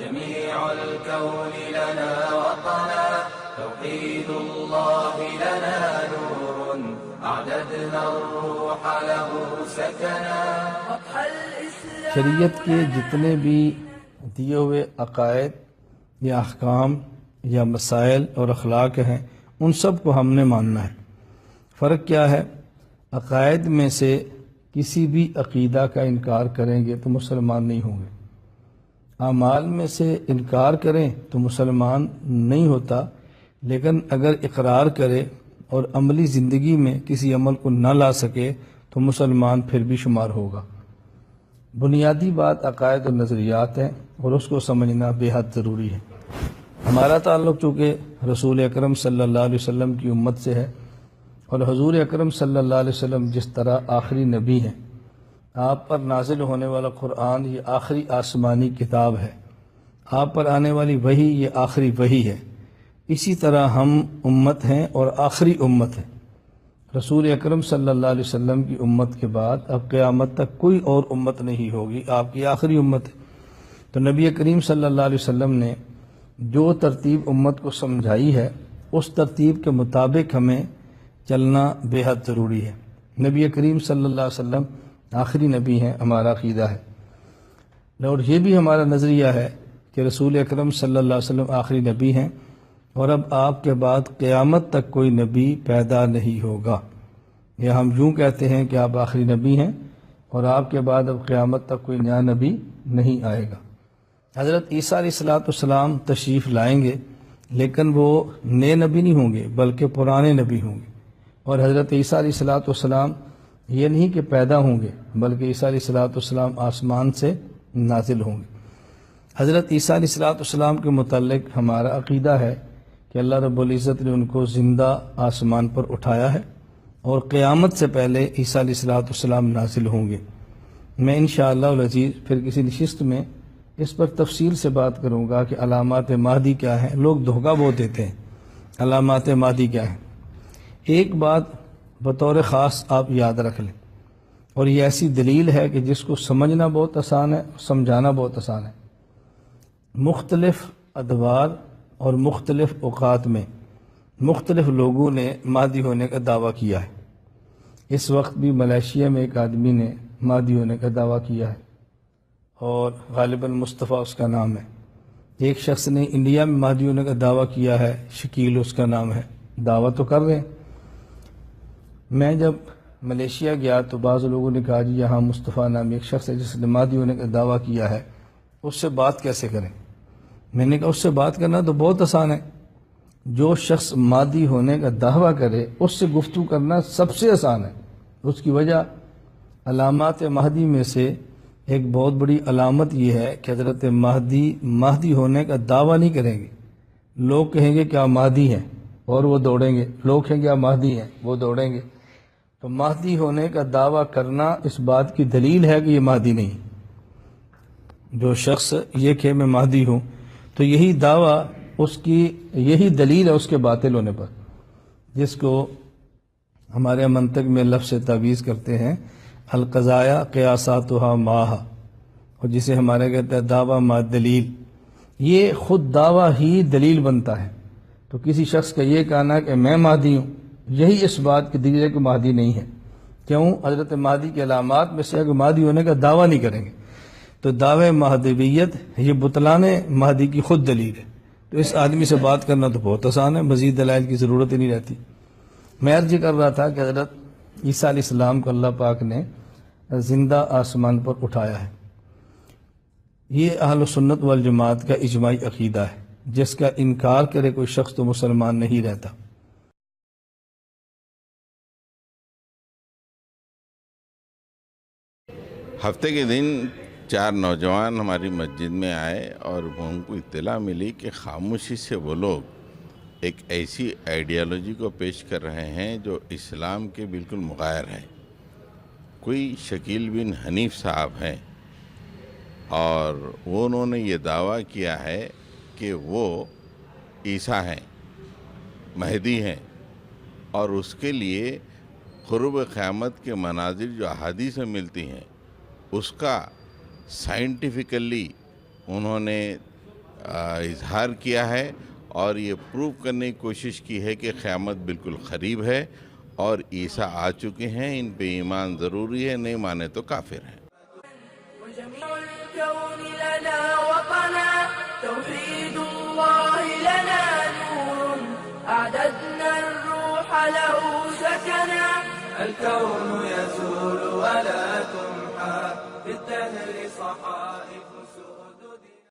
وجميع الكون لنا وطنا، توحيد الله لنا نور، أعددنا الروح له سكنا. شریعت کے جتنے بھی دیے ہوئے عقائد یا احکام یا مسائل اور اخلاق ہیں ان سب کو ہم نے ماننا ہے. فرق کیا ہے؟ عقائد میں سے کسی بھی عقیدہ کا انکار کریں گے تو مسلمان نہیں ہوں گے. اعمال میں سے انکار کریں تو مسلمان نہیں ہوتا، لیکن اگر اقرار کرے اور عملی زندگی میں کسی عمل کو نہ لا سکے تو مسلمان پھر بھی شمار ہوگا. بنیادی بات عقائد و نظریات ہیں اور اس کو سمجھنا بے حد ضروری ہے. ہمارا تعلق چونکہ رسول اکرم صلی اللہ علیہ وسلم کی امت سے ہے، اور حضور اکرم صلی اللہ علیہ وسلم جس طرح آخری نبی ہیں، آپ پر نازل ہونے والا قرآن یہ آخری آسمانی کتاب ہے، آپ پر آنے والی وحی یہ آخری وحی ہے، اسی طرح ہم امت ہیں اور آخری امت ہیں. رسول اکرم صلی اللہ علیہ وسلم کی امت کے بعد اب قیامت تک کوئی اور امت نہیں ہوگی، آپ کی آخری امت ہے. تو نبی کریم صلی اللہ علیہ وسلم نے جو ترتیب امت کو سمجھائی ہے اس ترتیب کے مطابق ہمیں چلنا بے حد ضروری ہے. نبی کریم صلی اللہ علیہ وسلم آخری نبی ہیں، ہمارا عقیدہ ہے. اور یہ بھی ہمارا نظریہ ہے کہ رسول اکرم صلی اللہ علیہ وسلم آخری نبی ہیں، اور اب آپ کے بعد قیامت تک کوئی نبی پیدا نہیں ہوگا. یا ہم یوں کہتے ہیں کہ آپ آخری نبی ہیں اور آپ کے بعد اب قیامت تک کوئی نیا نبی نہیں آئے گا. حضرت عیسیٰ علیہ السلام تشریف لائیں گے، لیکن وہ نئے نبی نہیں ہوں گے بلکہ پرانے نبی ہوں گے. اور حضرت عیسیٰ علیہ السلام یہ نہیں کہ پیدا ہوں گے بلکہ عیسیٰ علیہ السلام آسمان سے نازل ہوں گے. حضرت عیسیٰ علیہ السلام کے متعلق ہمارا عقیدہ ہے کہ اللہ رب العزت نے ان کو زندہ آسمان پر اٹھایا ہے اور قیامت سے پہلے عیسیٰ علیہ السلام نازل ہوں گے. میں انشاءاللہ العزیز پھر کسی نشست میں اس پر تفصیل سے بات کروں گا کہ علامات مہدی کیا ہیں. لوگ دھوکہ بہت دیتے ہیں، علامات مہدی کیا ہیں. ایک بات بطور خاص آپ یاد رکھ لیں، اور یہ ایسی دلیل ہے کہ جس کو سمجھنا بہت آسان ہے، سمجھانا بہت آسان ہے. مختلف ادوار اور مختلف اوقات میں مختلف لوگوں نے مہدی ہونے کا دعویٰ کیا ہے. اس وقت بھی ملیشیا میں ایک آدمی نے مہدی ہونے کا دعویٰ کیا ہے اور غالباً مصطفیٰ اس کا نام ہے. ایک شخص نے انڈیا میں مہدی ہونے کا دعویٰ کیا ہے، شکیل اس کا نام ہے. دعویٰ تو کر رہے ہیں. میں جب ملیشیا گیا تو بعض لوگوں نے کہا جی یہاں مصطفیٰ نامی ایک شخص ہے جس نے مہدی ہونے کا دعویٰ کیا ہے، اس سے بات کیسے کریں؟ میں نے کہا اس سے بات کرنا تو بہت آسان ہے. جو شخص مہدی ہونے کا دعویٰ کرے اس سے گفتگو کرنا سب سے آسان ہے. اس کی وجہ علامات مہدی میں سے ایک بہت بڑی علامت یہ ہے کہ حضرت مہدی ہونے کا دعویٰ نہیں کریں گے. لوگ کہیں گے کیا مہدی ہیں اور وہ دوڑیں گے، لوگ کہیں گے کیا مہدی ہیں، وہ دوڑیں گے. تو مہدی ہونے کا دعویٰ کرنا اس بات کی دلیل ہے کہ یہ مہدی نہیں. جو شخص یہ کہ میں مہدی ہوں تو یہی دعویٰ اس کی یہی دلیل ہے اس کے باطل ہونے پر، جس کو ہمارے منطق میں لفظ سے تعویذ کرتے ہیں القضایا قیاساتها ماہا، اور جسے ہمارے کہتے ہیں دعویٰ ما دلیل. یہ خود دعویٰ ہی دلیل بنتا ہے. تو کسی شخص کا یہ کہنا کہ میں مہدی ہوں یہی اس بات کی دلیل ہے کہ مہدی نہیں ہے. کیوں؟ حضرت مہدی کی علامات میں سے ہے کہ مہدی ہونے کا دعویٰ نہیں کریں گے. تو دعوے مہدویت یہ بطلان مہدی کی خود دلیل ہے. تو اس آدمی سے بات کرنا تو بہت آسان ہے، مزید دلائل کی ضرورت ہی نہیں رہتی. میں عرض کر رہا تھا کہ حضرت عیسیٰ علیہ السلام کو اللہ پاک نے زندہ آسمان پر اٹھایا ہے. یہ اہل سنت والجماعت کا اجماعی عقیدہ ہے، جس کا انکار کرے کوئی شخص تو مسلمان نہیں رہتا. ہفتے کے دن 4 نوجوان ہماری مسجد میں آئے اور ان کو اطلاع ملی کہ خاموشی سے وہ لوگ ایک ایسی آئیڈیالوجی کو پیش کر رہے ہیں جو اسلام کے بالکل مغایر ہے. کوئی شکیل بن حنیف صاحب ہیں اور انہوں نے یہ دعویٰ کیا ہے کہ وہ عیسیٰ ہیں، مہدی ہیں، اور اس کے لیے قرب قیامت کے مناظر جو احادیث میں ملتی ہیں اس کا سائنٹیفکلی انہوں نے اظہار کیا ہے اور یہ پروو کرنے کی کوشش کی ہے کہ قیامت بالکل قریب ہے اور عیسیٰ آ چکے ہیں، ان پہ ایمان ضروری ہے، نہیں مانے تو کافر ہیں۔ وجميع الكون لنا وطنا، توحيد الله لنا نور، أعددنا الروح له سكنا، الكون يزول ولا تمحى في الدهر صحائف.